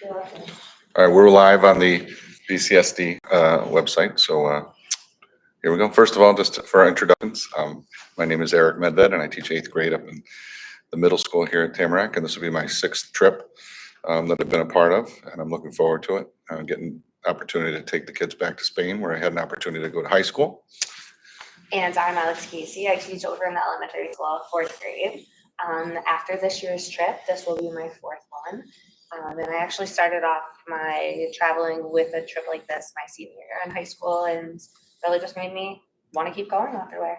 All right, we're live on the BCSD website. So here we go. First of all, just for our introductions, my name is Eric Medved, and I teach 8th grade up in the middle school here at Tamarack. And this will be my 6th trip that I've been a part of, and I'm looking forward to it. I'm getting opportunity to take the kids back to Spain, where I had an opportunity to go to high school. And I'm Alex Casey. I teach over in the elementary school, 4th grade. After this year's trip, this will be my 4th one. And I actually started off my traveling with a trip like this my senior year in high school, and really just made me want to keep going after way.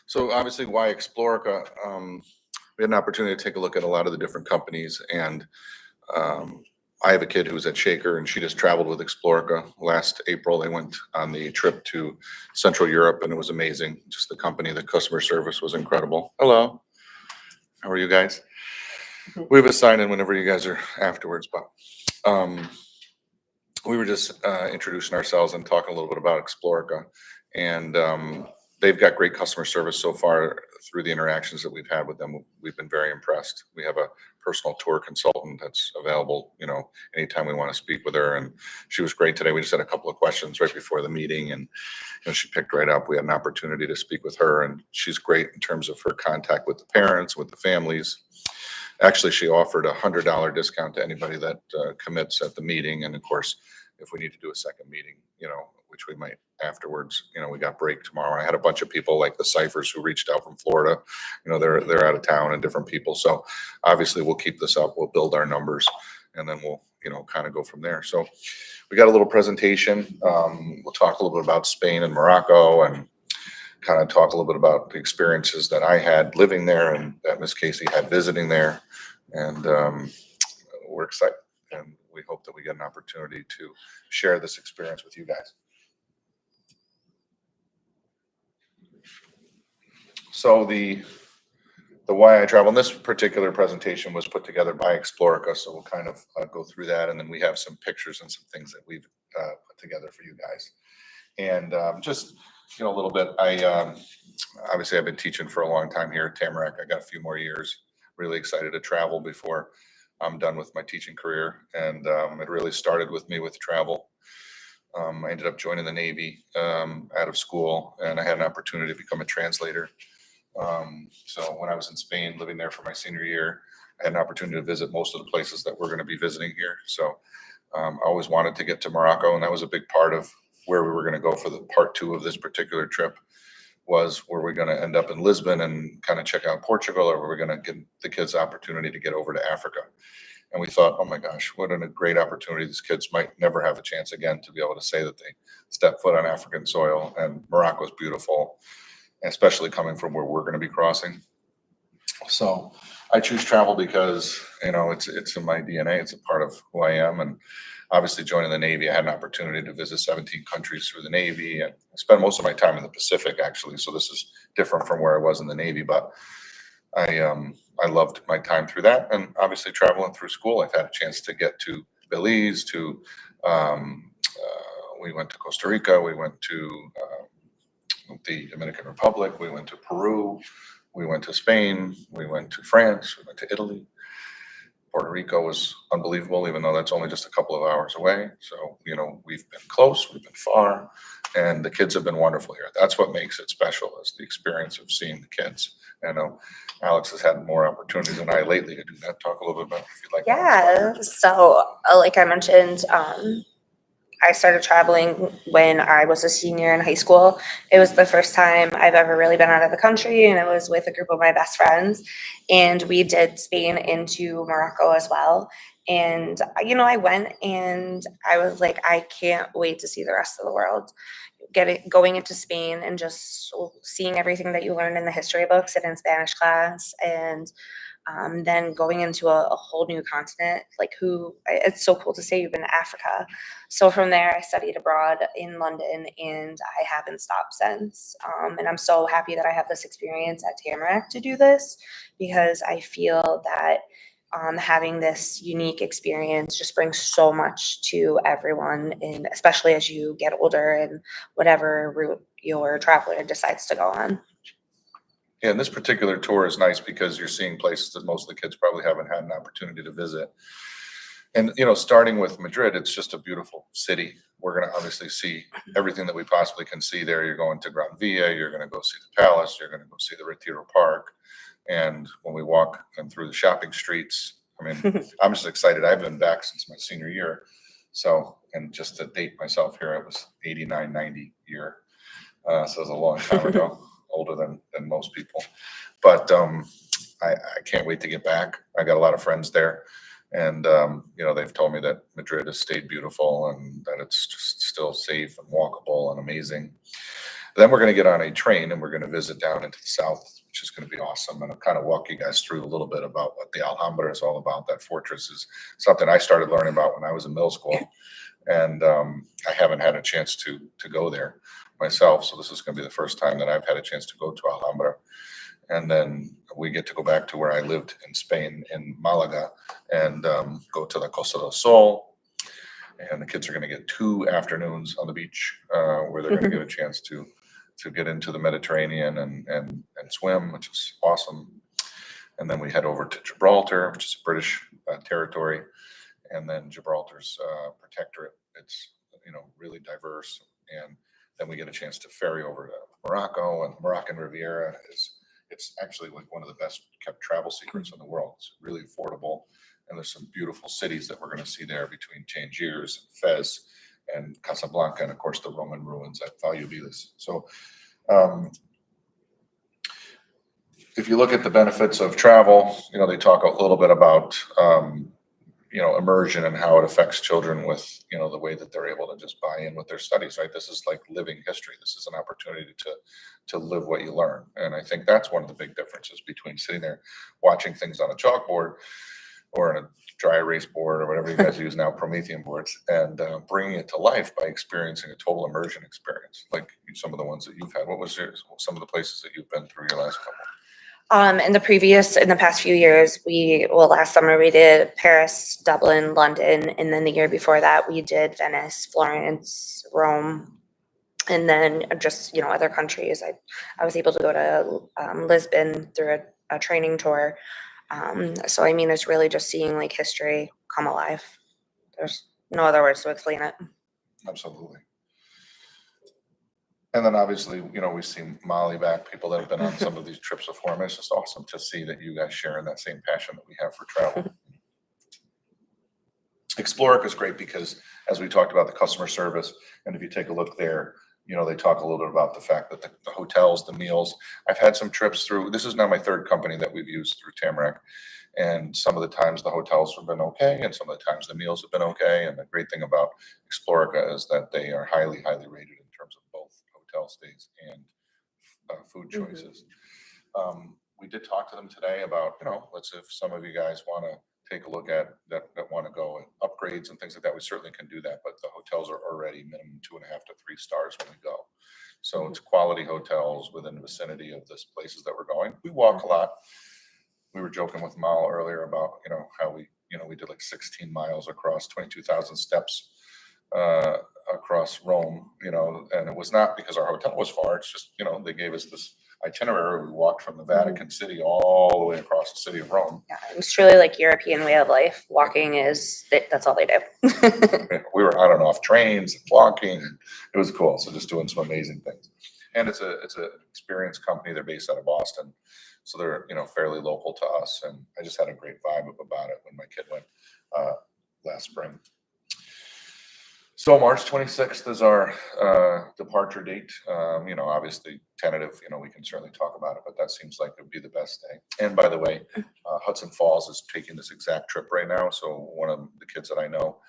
So obviously, why Explorica? We had an opportunity to take a look at a lot of the different companies, and I have a kid who was at Shaker, and she just traveled with Explorica. Last April, they went on the trip to Central Europe, and it was amazing. Just the company, the customer service was incredible. Hello, how are you guys? We have a sign in whenever you guys are afterwards, but we were just introducing ourselves and talking a little bit about Explorica, and they've got great customer service so far through the interactions that we've had with them. We've been very impressed. We have a personal tour consultant that's available, anytime we want to speak with her, and she was great today. We just had a couple of questions right before the meeting, and she picked right up. We had an opportunity to speak with her, and she's great in terms of her contact with the parents, with the families. Actually, she offered a $100 discount to anybody that commits at the meeting. And of course, if we need to do a second meeting, which we might afterwards, we got break tomorrow. I had a bunch of people like the Ciphers who reached out from Florida. They're out of town and different people. So obviously we'll keep this up. We'll build our numbers, and then we'll, kind of go from there. So we got a little presentation. We'll talk a little bit about Spain and Morocco, and kind of talk a little bit about the experiences that I had living there and that Miss Casey had visiting there. And we're excited, and we hope that we get an opportunity to share this experience with you guys. So the why I travel, and this particular presentation was put together by Explorica, so we'll kind of go through that, and then we have some pictures and some things that we've put together for you guys. And just a little bit, obviously I've been teaching for a long time here at Tamarack. I got a few more years. Really excited to travel before I'm done with my teaching career, and it really started with me with travel. I ended up joining the Navy out of school, and I had an opportunity to become a translator. So when I was in Spain, living there for my senior year, I had an opportunity to visit most of the places that we're going to be visiting here. So I always wanted to get to Morocco, and that was a big part of where we were going to go for the part 2 of this particular trip. Was where we're going to end up in Lisbon and kind of check out Portugal, or we're going to give the kids the opportunity to get over to Africa. And we thought, oh my gosh, what a great opportunity. These kids might never have a chance again to be able to say that they stepped foot on African soil. And Morocco is beautiful, especially coming from where we're going to be crossing. So I choose travel because, it's in my DNA. It's a part of who I am. And obviously joining the Navy, I had an opportunity to visit 17 countries through the Navy, and I spent most of my time in the Pacific, actually. So this is different from where I was in the Navy, but I loved my time through that. And obviously traveling through school, I've had a chance to get to Belize, we went to Costa Rica, we went to the Dominican Republic, we went to Peru, we went to Spain, we went to France, we went to Italy. Puerto Rico was unbelievable, even though that's only just a couple of hours away. So, we've been close, we've been far, and the kids have been wonderful here. That's what makes it special, is the experience of seeing the kids. I know Alex has had more opportunities than I lately to do that. Talk a little bit about it if you'd like. Yeah, so like I mentioned, I started traveling when I was a senior in high school. It was the first time I've ever really been out of the country, and it was with a group of my best friends. And we did Spain into Morocco as well. And, I went and I was like, I can't wait to see the rest of the world. Going into Spain and just seeing everything that you learn in the history books and in Spanish class, and then going into a whole new continent, it's so cool to say you've been to Africa. So from there, I studied abroad in London, and I haven't stopped since. And I'm so happy that I have this experience at Tamarack to do this, because I feel that having this unique experience just brings so much to everyone, and especially as you get older and whatever route your traveler decides to go on. Yeah, and this particular tour is nice because you're seeing places that most of the kids probably haven't had an opportunity to visit. And, starting with Madrid, it's just a beautiful city. We're going to obviously see everything that we possibly can see there. You're going to Gran Via, you're going to go see the palace, you're going to go see the Retiro Park. And when we walk through the shopping streets, I mean, I'm just excited. I've been back since my senior year. So, and just to date myself here, it was 89, 90 year. So it was a long time ago, older than most people. But I can't wait to get back. I got a lot of friends there. And, they've told me that Madrid has stayed beautiful and that it's just still safe and walkable and amazing. Then we're going to get on a train and we're going to visit down into the south, which is going to be awesome. And I'll kind of walk you guys through a little bit about what the Alhambra is all about. That fortress is something I started learning about when I was in middle school. And I haven't had a chance to go there myself. So this is going to be the first time that I've had a chance to go to Alhambra. And then we get to go back to where I lived in Spain, in Malaga, and go to the Costa del Sol. And the kids are going to get 2 afternoons on the beach where they're going to get a chance to get into the Mediterranean and swim, which is awesome. And then we head over to Gibraltar, which is a British territory. And then Gibraltar's protectorate. It's, really diverse. And then we get a chance to ferry over to Morocco, and the Moroccan Riviera it's actually like one of the best kept travel secrets in the world. It's really affordable. And there's some beautiful cities that we're going to see there between Tangiers and Fez and Casablanca, and of course the Roman ruins at Volubilis. So if you look at the benefits of travel, they talk a little bit about, immersion and how it affects children with, the way that they're able to just buy in with their studies, right? This is like living history. This is an opportunity to live what you learn. And I think that's one of the big differences between sitting there watching things on a chalkboard or in a dry erase board or whatever you guys use now, Promethean boards, and bringing it to life by experiencing a total immersion experience, like some of the ones that you've had. What was some of the places that you've been through your last couple? In the past few years, last summer we did Paris, Dublin, London, and then the year before that we did Venice, Florence, Rome, and then just, other countries. I was able to go to Lisbon through a training tour. So, I mean, it's really just seeing like history come alive. There's no other words to explain it. Absolutely. And then obviously, we've seen Molly back, people that have been on some of these trips before. And it's just awesome to see that you guys share in that same passion that we have for travel. Explorica is great because, as we talked about, the customer service, and if you take a look there, they talk a little bit about the fact that the hotels, the meals. I've had some trips through, this is now my 3rd company that we've used through Tamarack. And some of the times the hotels have been okay, and some of the times the meals have been okay. And the great thing about Explorica is that they are highly, highly rated in terms of both hotel stays and food choices. We did talk to them today about, let's, if some of you guys want to take a look at that want to go and upgrades and things like that, we certainly can do that. But the hotels are already minimum 2.5 to 3 stars when we go. So it's quality hotels within the vicinity of this places that we're going. We walk a lot. We were joking with Mal earlier about, how we did like 16 miles across 22,000 steps across Rome, and it was not because our hotel was far. It's just, they gave us this itinerary. We walked from the Vatican City all the way across the city of Rome. Yeah, it's truly like European way of life. Walking that's all they do. We were on and off trains and walking, and it was cool. So just doing some amazing things. And it's a experienced company. They're based out of Boston, so they're fairly local to us. And I just had a great vibe about it when my kid went last spring. So March 26th is our departure date. Obviously tentative, we can certainly talk about it, but that seems like it would be the best day. And by the way, Hudson Falls is taking this exact trip right now. So one of the kids that I know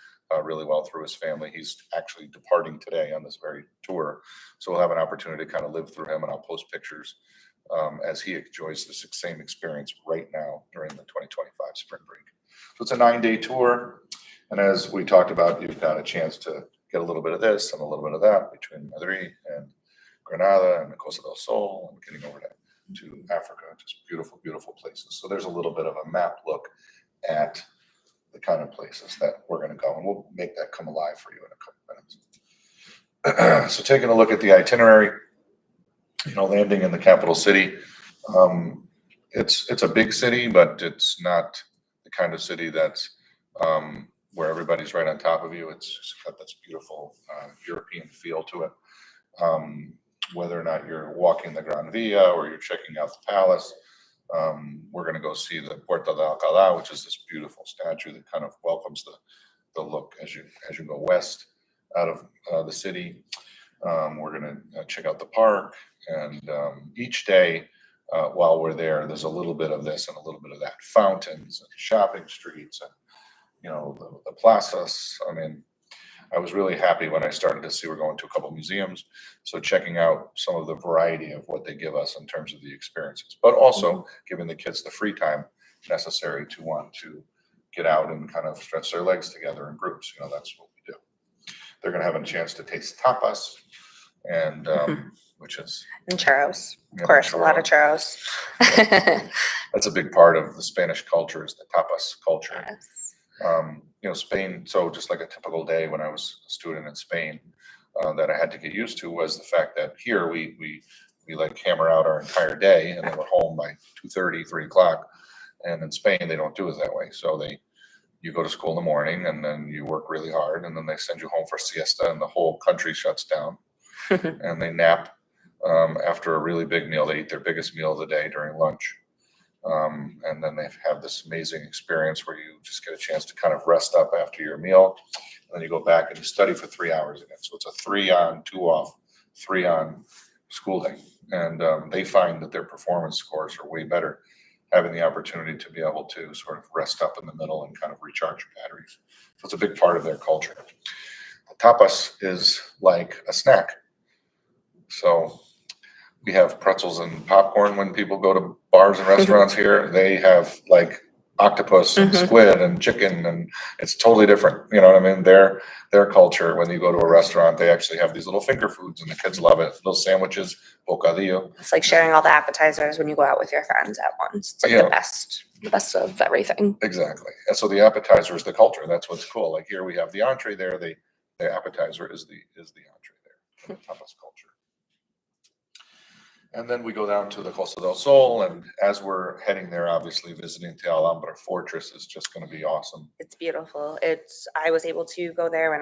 really well through his family, he's actually departing today on this very tour. So we'll have an opportunity to kind of live through him, and I'll post pictures as he enjoys this same experience right now during the 2025 spring break. So it's a 9-day tour. And as we talked about, you've got a chance to get a little bit of this and a little bit of that between Madrid and Granada and the Costa del Sol and getting over to Africa. Just beautiful, beautiful places. So there's a little bit of a map look at the kind of places that we're going to go. And we'll make that come alive for you in a couple minutes. So taking a look at the itinerary, landing in the capital city. It's a big city, but it's not the kind of city that's where everybody's right on top of you. It's just got this beautiful European feel to it. Whether or not you're walking the Gran Via or you're checking out the palace, we're going to go see the Puerta de Alcalá, which is this beautiful statue that kind of welcomes the look as you go west out of the city. We're going to check out the park, and each day while we're there, there's a little bit of this and a little bit of that. Fountains and shopping streets and, the plazas. I mean, I was really happy when I started to see we're going to a couple museums. So checking out some of the variety of what they give us in terms of the experiences, but also giving the kids the free time necessary to want to get out and kind of stretch their legs together in groups. That's what we do. They're going to have a chance to taste tapas, and which is And churros, of course, a lot of churros. That's a big part of the Spanish culture, is the tapas culture. Yes. Spain. So just like a typical day when I was a student in Spain, that I had to get used to was the fact that here we like hammer out our entire day and then we're home by 2:30, 3 o'clock. And in Spain, they don't do it that way. So you go to school in the morning and then you work really hard, and then they send you home for siesta, and the whole country shuts down. And they nap after a really big meal. They eat their biggest meal of the day during lunch. And then they have this amazing experience where you just get a chance to kind of rest up after your meal. And then you go back and you study for 3 hours again. So it's a 3 on, 2 off, 3 on school day. And they find that their performance scores are way better having the opportunity to be able to sort of rest up in the middle and kind of recharge your batteries. So it's a big part of their culture. Tapas is like a snack. So we have pretzels and popcorn when people go to bars and restaurants here. They have like octopus and squid and chicken, and it's totally different. You know what I mean? Their culture, when you go to a restaurant, they actually have these little finger foods, and the kids love it. Little sandwiches, bocadillo. It's like sharing all the appetizers when you go out with your friends at once. It's like the best of everything. Exactly. And so the appetizer is the culture. That's what's cool. Like here we have the entree there. The appetizer is the entree there. The tapas culture. And then we go down to the Costa del Sol, and as we're heading there, obviously visiting the Alhambra Fortress is just going to be awesome. It's beautiful. I was able to go there when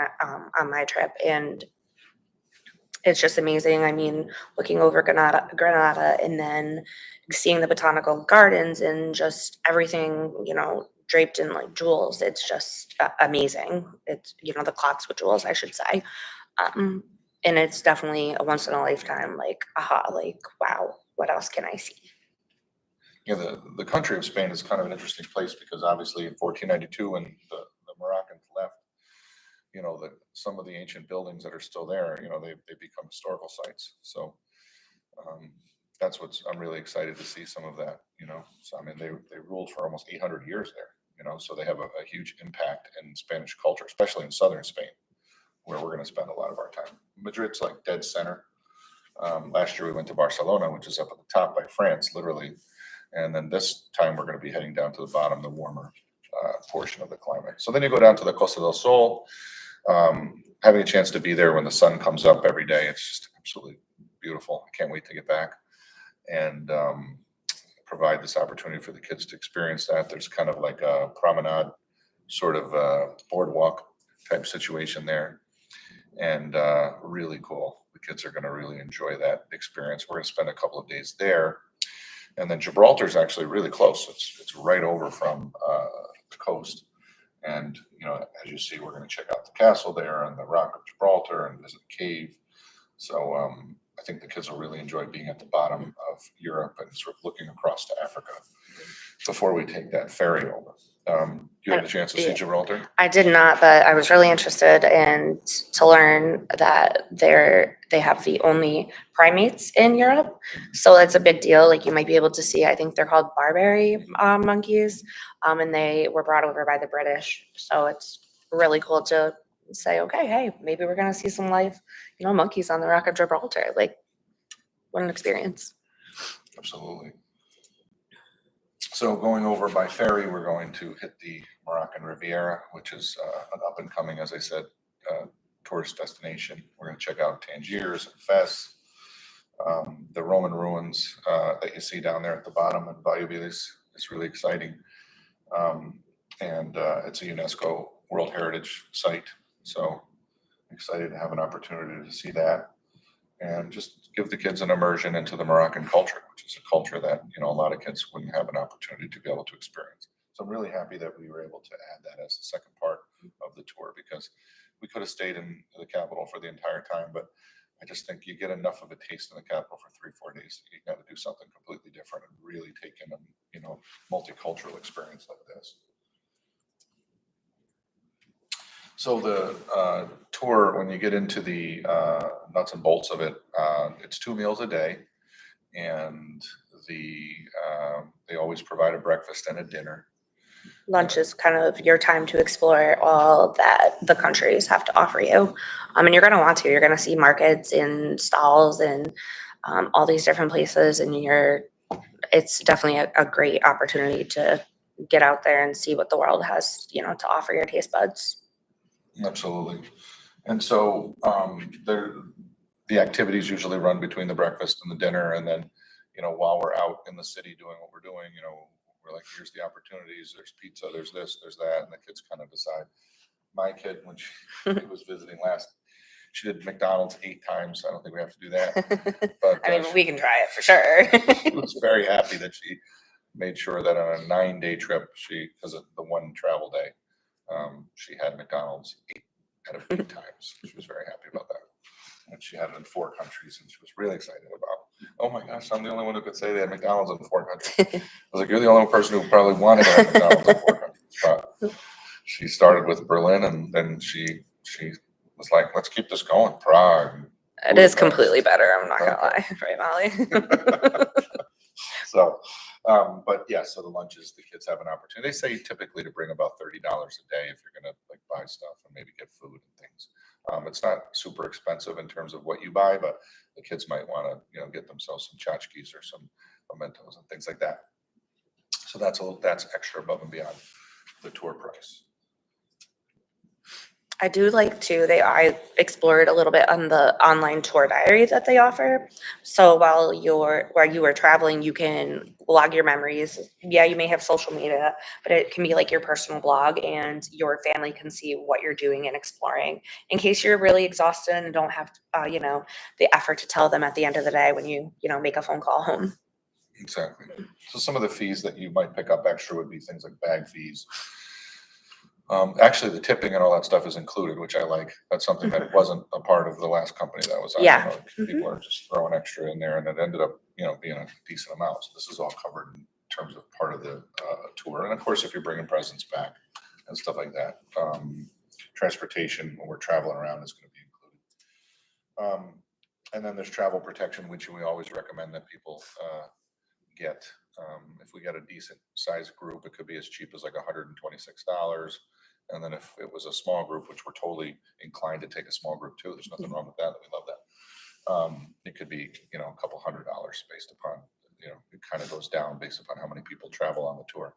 on my trip, and it's just amazing. I mean, looking over Granada, and then seeing the botanical gardens and just everything, draped in like jewels. It's just amazing. It's, the clocks with jewels, I should say. And it's definitely a once in a lifetime, like, aha, like, wow, what else can I see? Yeah, the country of Spain is kind of an interesting place because obviously in 1492, when the Moroccans left, some of the ancient buildings that are still there, they become historical sites. So that's I'm really excited to see some of that, So, I mean, they ruled for almost 800 years there, so they have a huge impact in Spanish culture, especially in southern Spain, where we're going to spend a lot of our time. Madrid's like dead center. Last year we went to Barcelona, which is up at the top by France, literally. And then this time we're going to be heading down to the bottom, the warmer portion of the climate. So then you go down to the Costa del Sol, having a chance to be there when the sun comes up every day. It's just absolutely beautiful. I can't wait to get back and provide this opportunity for the kids to experience that. There's kind of like a promenade, sort of boardwalk type situation there. And really cool. The kids are going to really enjoy that experience. We're going to spend a couple of days there, and then Gibraltar is actually really close. It's right over from the coast, and as you see, we're going to check out the castle there and the Rock of Gibraltar and visit the cave. So I think the kids will really enjoy being at the bottom of Europe and sort of looking across to Africa before we take that ferry over. You had a chance to see Gibraltar? I did not, but I was really interested to learn that they have the only primates in Europe. So that's a big deal. Like you might be able to see, I think they're called Barbary monkeys, and they were brought over by the British. So it's really cool to say, okay, hey, maybe we're going to see some live, monkeys on the Rock of Gibraltar. Like, what an experience. Absolutely. So going over by ferry, we're going to hit the Moroccan Riviera, which is an up and coming, as I said, tourist destination. We're going to check out Tangiers and Fez, the Roman ruins that you see down there at the bottom in Volubilis is really exciting. And it's a UNESCO World Heritage Site. So excited to have an opportunity to see that and just give the kids an immersion into the Moroccan culture, which is a culture that, you know, a lot of kids wouldn't have an opportunity to be able to experience. So I'm really happy that we were able to add that as the second part of the tour, because we could have stayed in the capital for the entire time, but I just think you get enough of a taste in the capital for 3-4 days. You got to do something completely different and really take in a, you know, multicultural experience like this. So the tour, when you get into the nuts and bolts of it, it's 2 meals a day, and they always provide a breakfast and a dinner. Lunch is kind of your time to explore all that the countries have to offer you. And you're going to want to. You're going to see markets and stalls and all these different places, and it's definitely a great opportunity to get out there and see what the world has, you know, to offer your taste buds. Absolutely. And so the activities usually run between the breakfast and the dinner. And then, you know, while we're out in the city doing what we're doing, you know, we're like, here's the opportunities, there's pizza, there's this, there's that. And the kids kind of decide. My kid, when she was visiting last, she did McDonald's 8 times. I don't think we have to do that. But I mean, we can try it for sure. she was very happy that she made sure that on a 9-day trip, because of the one travel day, she had McDonald's 8 out of 8 times. She was very happy about that. And she had it in 4 countries, and she was really excited about, oh my gosh, I'm the only one who could say they had McDonald's in 4 countries. I was like, you're the only person who probably wanted to have McDonald's in 4 countries. But she started with Berlin, and then she was like, let's keep this going. Prague. It is completely better. I'm not going to lie. Right, Molly? So, but yeah, so the lunches, the kids have an opportunity. They say typically to bring about $30 a day if you're going to like buy stuff and maybe get food and things. It's not super expensive in terms of what you buy, but the kids might want to, you know, get themselves some tchotchkes or some mementos and things like that. So that's extra above and beyond the tour price. I do like to, I explored a little bit on the online tour diary that they offer. So while you were traveling, you can log your memories. Yeah, you may have social media, but it can be like your personal blog, and your family can see what you're doing and exploring in case you're really exhausted and don't have, you know, the effort to tell them at the end of the day when you know, make a phone call home. Exactly. So some of the fees that you might pick up extra would be things like bag fees. Actually, the tipping and all that stuff is included, which I like. That's something that wasn't a part of the last company that was on. Yeah. You know, people are just throwing extra in there, and it ended up, you know, being a decent amount. So this is all covered in terms of part of the tour. And of course, if you're bringing presents back and stuff like that, transportation when we're traveling around is going to be included. And then there's travel protection, which we always recommend that people get. If we get a decent sized group, it could be as cheap as like $126. And then if it was a small group, which we're totally inclined to take a small group too, there's nothing wrong with that. We love that. It could be, you know, a couple $100 based upon, you know, it kind of goes down based upon how many people travel on the tour.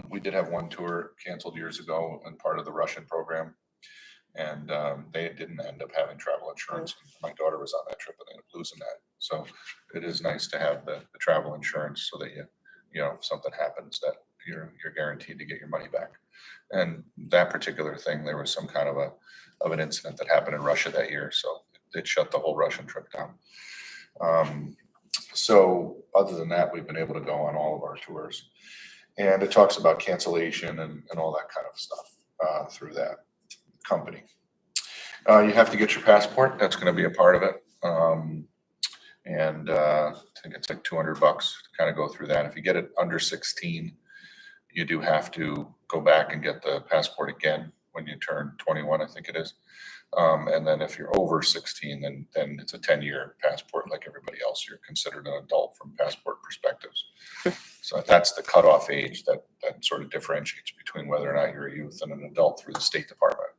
We did have one tour canceled years ago and part of the Russian program. And they didn't end up having travel insurance. My daughter was on that trip and they ended up losing that. So it is nice to have the travel insurance so that you know, if something happens that you're guaranteed to get your money back. And that particular thing, there was some kind of an incident that happened in Russia that year. So it shut the whole Russian trip down. So other than that, we've been able to go on all of our tours. And it talks about cancellation and all that kind of stuff through that company. You have to get your passport. That's going to be a part of it. And I think it's like $200 to kind of go through that. If you get it under 16, you do have to go back and get the passport again when you turn 21, I think it is. And then if you're over 16, then it's a 10-year passport like everybody else. You're considered an adult from passport perspectives. So that's the cutoff age that sort of differentiates between whether or not you're a youth and an adult through the State Department.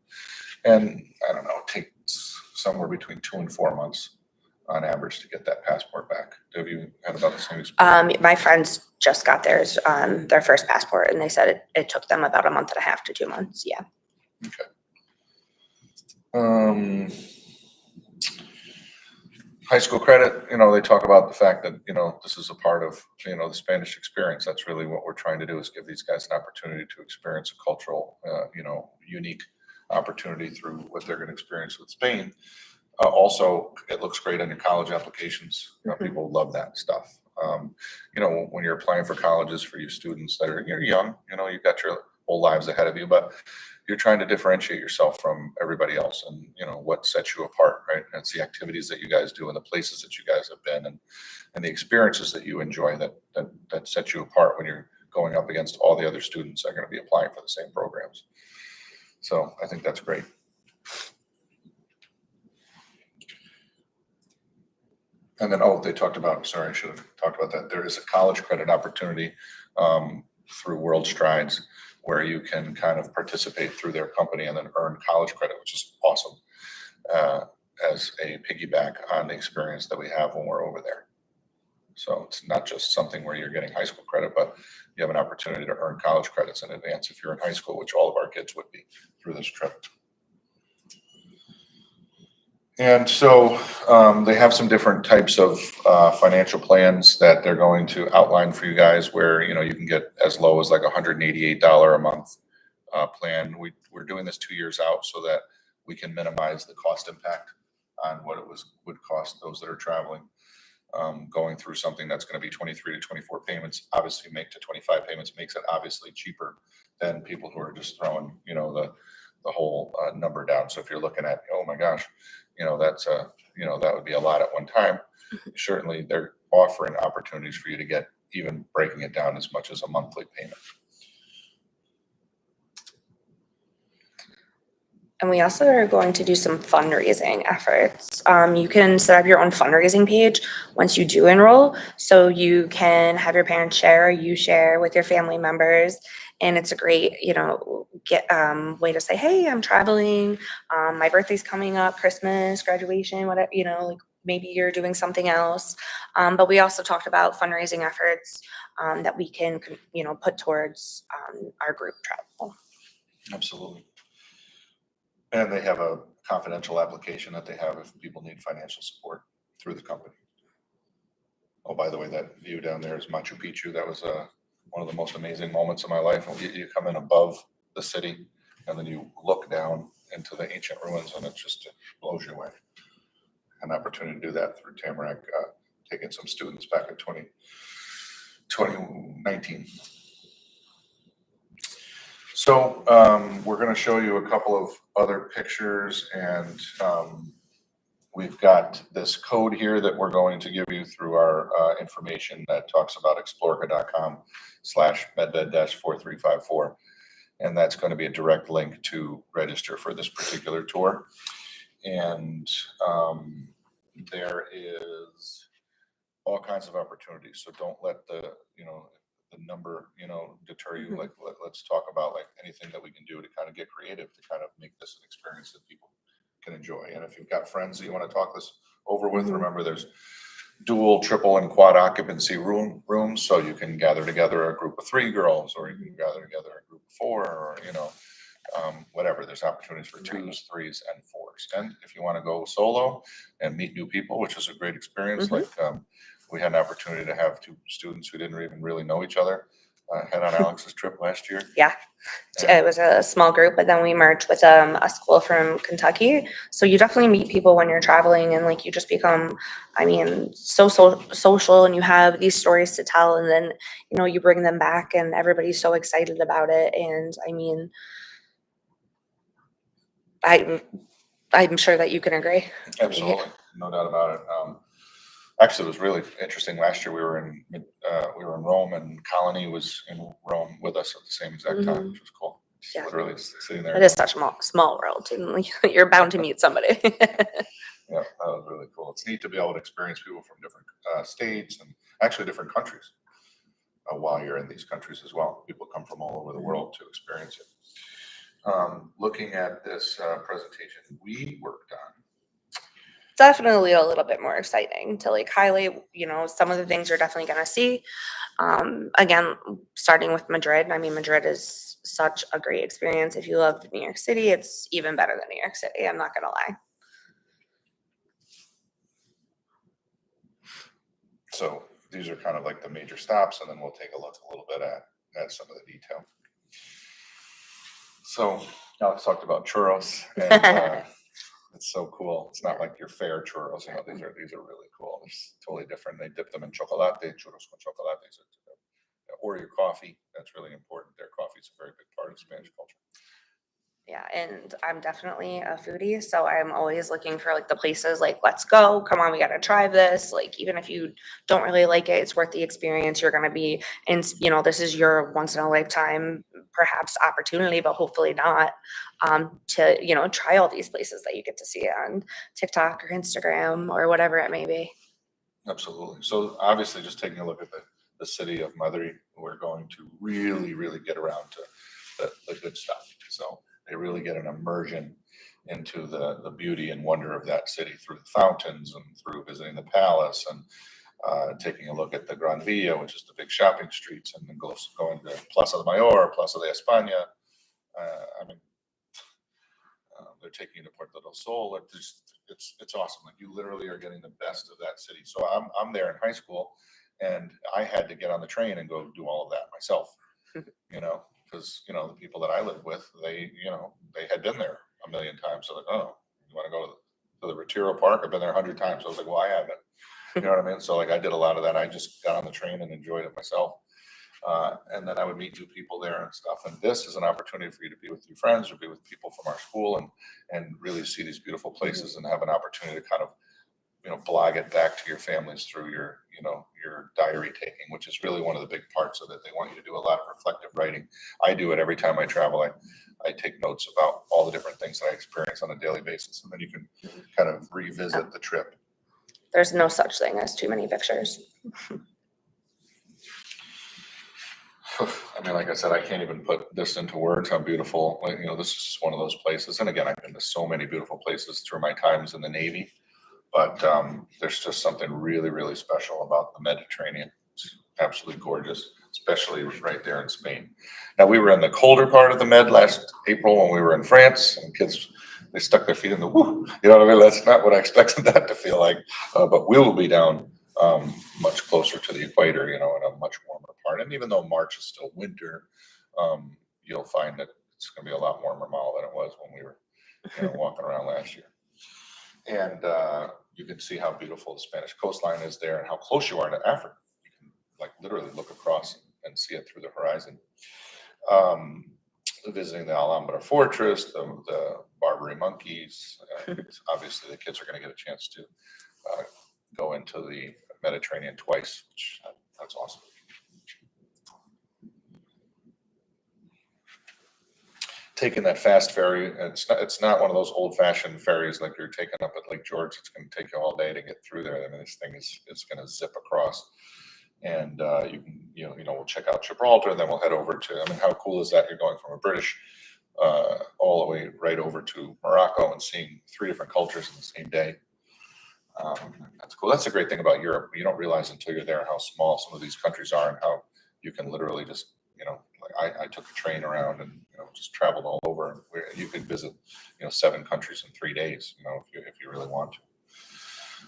And I don't know, it takes somewhere between 2 and 4 months on average to get that passport back. Have you had about the same experience? My friends just got theirs, their first passport, and they said it took them about a month and a half to 2 months. Yeah. Okay. high school credit, they talk about the fact that, this is a part of, the Spanish experience. That's really what we're trying to do, is give these guys an opportunity to experience a cultural, unique opportunity through what they're going to experience with Spain. Also, it looks great on your college applications. People love that stuff. When you're applying for colleges for you students that you're young, you've got your whole lives ahead of you, but you're trying to differentiate yourself from everybody else, and what sets you apart, right? And it's the activities that you guys do and the places that you guys have been, and the experiences that you enjoy that set you apart when you're going up against all the other students that are going to be applying for the same programs. So I think that's great. And then, they talked about, sorry, I should have talked about that. There is a college credit opportunity through World Strides, where you can kind of participate through their company and then earn college credit, which is awesome, as a piggyback on the experience that we have when we're over there. So it's not just something where you're getting high school credit, but you have an opportunity to earn college credits in advance if you're in high school, which all of our kids would be through this trip. And so they have some different types of financial plans that they're going to outline for you guys, where you can get as low as like $188 a month plan. We're doing this 2 years out so that we can minimize the cost impact on what it would cost those that are traveling. Going through something that's going to be 23 to 24 payments, obviously make to 25 payments makes it obviously cheaper than people who are just throwing the whole number down. So if you're looking at, oh my gosh, that's that would be a lot at one time. Certainly they're offering opportunities for you to get even breaking it down as much as a monthly payment. And we also are going to do some fundraising efforts. You can set up your own fundraising page once you do enroll, so you can have your parents share, or you share with your family members. And it's a great, way to say, hey, I'm traveling. My birthday's coming up, Christmas, graduation, whatever, like maybe you're doing something else. But we also talked about fundraising efforts that we can, put towards our group travel. Absolutely. And they have a confidential application that they have if people need financial support through the company. Oh, by the way, that view down there is Machu Picchu. That was one of the most amazing moments of my life. You come in above the city and then you look down into the ancient ruins, and it blows you away. An opportunity to do that through Tamarack, taking some students back in 2019. So we're going to show you a couple of other pictures, and we've got this code here that we're going to give you through our information that talks about explorica.com/medved-4354. And that's going to be a direct link to register for this particular tour. And there is all kinds of opportunities. So don't let the number, deter you. Like, let's talk about like anything that we can do to kind of get creative to kind of make this an experience that people can enjoy. And if you've got friends that you want to talk this over with, remember there's dual, triple, and quad occupancy rooms. So you can gather together a group of 3 girls, or you can gather together a group of 4, or, whatever. There's opportunities for 2s, 3s, and 4s. And if you want to go solo and meet new people, which is a great experience, like we had an opportunity to have 2 students who didn't even really know each other head on Alex's trip last year. Yeah. It was a small group, but then we merged with a school from Kentucky. So you definitely meet people when you're traveling, and like you just become, so social, and you have these stories to tell, and then you bring them back, and everybody's so excited about it. And I'm sure that you can agree. Absolutely, no doubt about it. Actually, it was really interesting. Last year we were in Rome, and Colony was in Rome with us at the same exact time, which was cool. Yeah. Literally sitting there. It is such a small world, and you're bound to meet somebody. Yeah, that was really cool. It's neat to be able to experience people from different states and actually different countries while you're in these countries as well. People come from all over the world to experience it. Looking at this presentation we worked on, definitely a little bit more exciting to like highlight, some of the things you're definitely going to see. Again, starting with Madrid. Madrid is such a great experience. If you love New York City, it's even better than New York City. I'm not going to lie. So these are kind of like the major stops, and then we'll take a look a little bit at some of the detail. So Alex talked about churros, and it's so cool. It's not like your fair churros. These are really cool. It's totally different. They dip them in chocolate, churros con chocolate, or your coffee. That's really important. Their coffee is a very big part of Spanish culture. Yeah, and I'm definitely a foodie, so I'm always looking for like the places like, let's go, come on, we gotta try this. Like, even if you don't really like it, it's worth the experience. You're gonna be in, this is your once in a lifetime perhaps opportunity, but hopefully not, to, try all these places that you get to see on TikTok or Instagram or whatever it may be. Absolutely. So obviously, just taking a look at the city of Madrid, we're going to really, really get around to the good stuff. So they really get an immersion into the beauty and wonder of that city through the fountains and through visiting the palace and taking a look at the Gran Via, which is the big shopping streets, and then going to Plaza de Mayor, Plaza de España. They're taking you to Puerto del Sol. It's awesome. Like, you literally are getting the best of that city. So I'm there in high school, and I had to get on the train and go do all of that myself. Because the people that I lived with, they had been there a million times. So like, oh, you want to go to the Retiro Park? I've been there 100 times. I was like, well, I haven't. You know what I mean? So like, I did a lot of that. I just got on the train and enjoyed it myself. And then I would meet new people there and stuff. And this is an opportunity for you to be with your friends or be with people from our school and really see these beautiful places and have an opportunity to kind of, blog it back to your families through your diary taking, which is really one of the big parts of it. They want you to do a lot of reflective writing. I do it every time I travel. I take notes about all the different things that I experience on a daily basis. And then you can kind of revisit the trip. There's no such thing as too many pictures. I mean, like I said, I can't even put this into words how beautiful, this is just one of those places. And again, I've been to so many beautiful places through my times in the Navy, but there's just something really, really special about the Mediterranean. It's absolutely gorgeous, especially right there in Spain. Now, we were in the colder part of the Med last April when we were in France, and kids, they stuck their feet in the woo. You know what I mean? That's not what I expected that to feel like, but we will be down much closer to the equator, in a much warmer part. And even though March is still winter, you'll find that it's going to be a lot warmer now than it was when we were, walking around last year. And you can see how beautiful the Spanish coastline is there and how close you are to Africa. You can like literally look across and see it through the horizon. Visiting the Alhambra Fortress, the Barbary monkeys. Obviously, the kids are going to get a chance to go into the Mediterranean twice, which that's awesome. Taking that fast ferry, it's not one of those old fashioned ferries like you're taking up at Lake George. It's going to take you all day to get through there. I mean, this thing is going to zip across, and you can we'll check out Gibraltar, then we'll head over to. I mean, how cool is that? You're going from a British all the way right over to Morocco and seeing 3 different cultures in the same day. That's cool. That's the great thing about Europe. You don't realize until you're there how small some of these countries are and how you can literally just, like I took a train around and, just traveled all over, and you could visit, 7 countries in 3 days, if you really want to.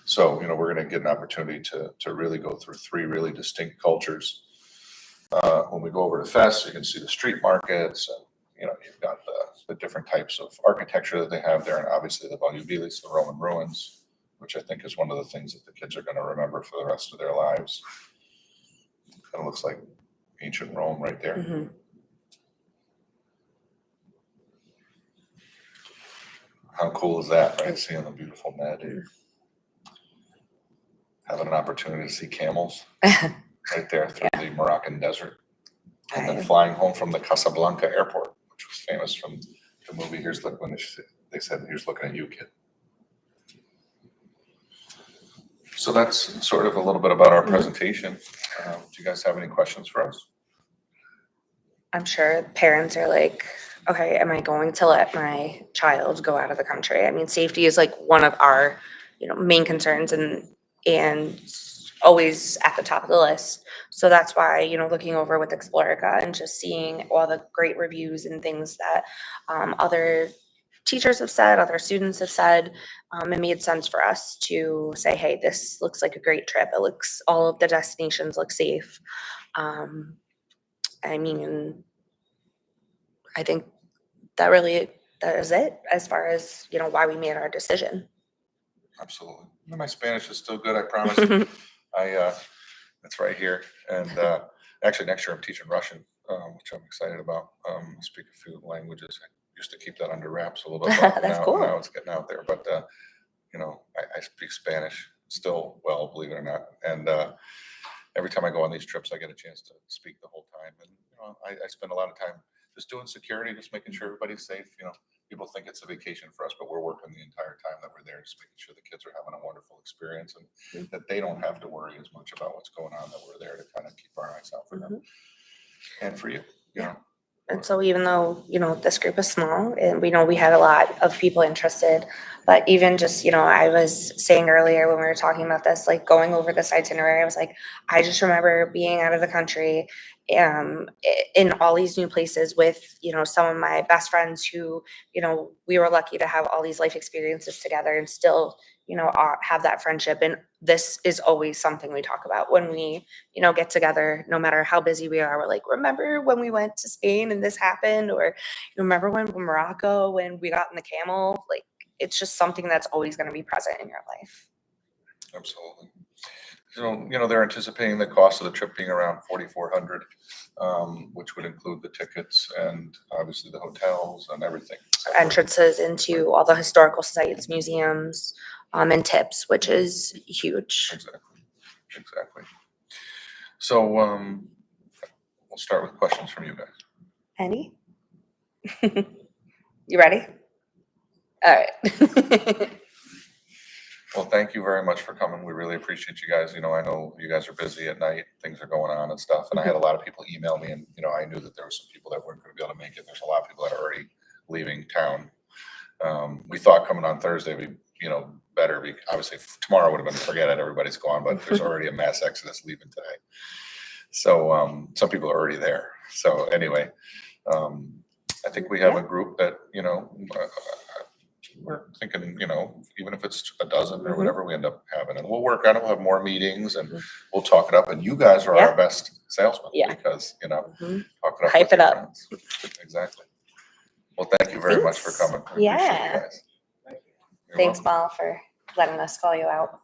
So, we're going to get an opportunity to really go through 3 really distinct cultures. When we go over to Fes, you can see the street markets and, you've got the different types of architecture that they have there, and obviously the Volubilis, the Roman ruins, which I think is one of the things that the kids are going to remember for the rest of their lives. Kind of looks like ancient Rome right there. Mm-hmm. How cool is that, right? Seeing the beautiful Med. Having an opportunity to see camels right there through the Moroccan desert. And then flying home from the Casablanca airport, which was famous from the movie Here's Look, when they said, "Here's looking at you, kid." So that's sort of a little bit about our presentation. Do you guys have any questions for us? I'm sure parents are like, okay, am I going to let my child go out of the country? I mean, safety is like one of our, main concerns and always at the top of the list. So that's why, looking over with Explorica and just seeing all the great reviews and things that other teachers have said, other students have said. It made sense for us to say, hey, this looks like a great trip. It looks, all of the destinations look safe. Um, I mean, I think that is it as far as, why we made our decision. Absolutely. And my Spanish is still good, I promise. It's right here. And actually, next year I'm teaching Russian, which I'm excited about. I speak a few languages. I used to keep that under wraps a little bit. But That's now, cool. now it's getting out there. But, I speak Spanish still well, believe it or not. And every time I go on these trips, I get a chance to speak the whole time. And, I spend a lot of time just doing security, just making sure everybody's safe. People think it's a vacation for us, but we're working the entire time that we're there, just making sure the kids are having a wonderful experience and that they don't have to worry as much about what's going on, that we're there to kind of keep our eyes out for them and for you, And so even though, this group is small and we know we had a lot of people interested, but even just, I was saying earlier when we were talking about this, like going over this itinerary, I was like, I just remember being out of the country in all these new places with, some of my best friends who, we were lucky to have all these life experiences together and still, have that friendship. And this is always something we talk about when we, get together, no matter how busy we are. We're like, remember when we went to Spain and this happened? Or remember when Morocco, when we got in the camel? Like, it's just something that's always going to be present in your life. Absolutely. They're anticipating the cost of the trip being around 4,400, which would include the tickets and obviously the hotels and everything. Entrances into all the historical sites, museums, and tips, which is huge. Exactly. So we'll start with questions from you guys. Any? You ready? All right. Well, thank you very much for coming. We really appreciate you guys. I know you guys are busy at night, things are going on and stuff. And I had a lot of people email me and, I knew that there were some people that weren't going to be able to make it. There's a lot of people that are already leaving town. We thought coming on Thursday, better be, obviously tomorrow would have been forget it, everybody's gone, but there's already a mass exodus leaving today. So some people are already there. So anyway, I think we have a group that, we're thinking, even if it's a dozen or whatever we end up having, and we'll work on it, we'll have more meetings and we'll talk it up. And you guys are our best salesmen because, talk it up. Hype it up. Friends. Exactly. Well, thank you very much for coming. We appreciate you guys. You're Thanks, welcome. Mal, for letting us call you out.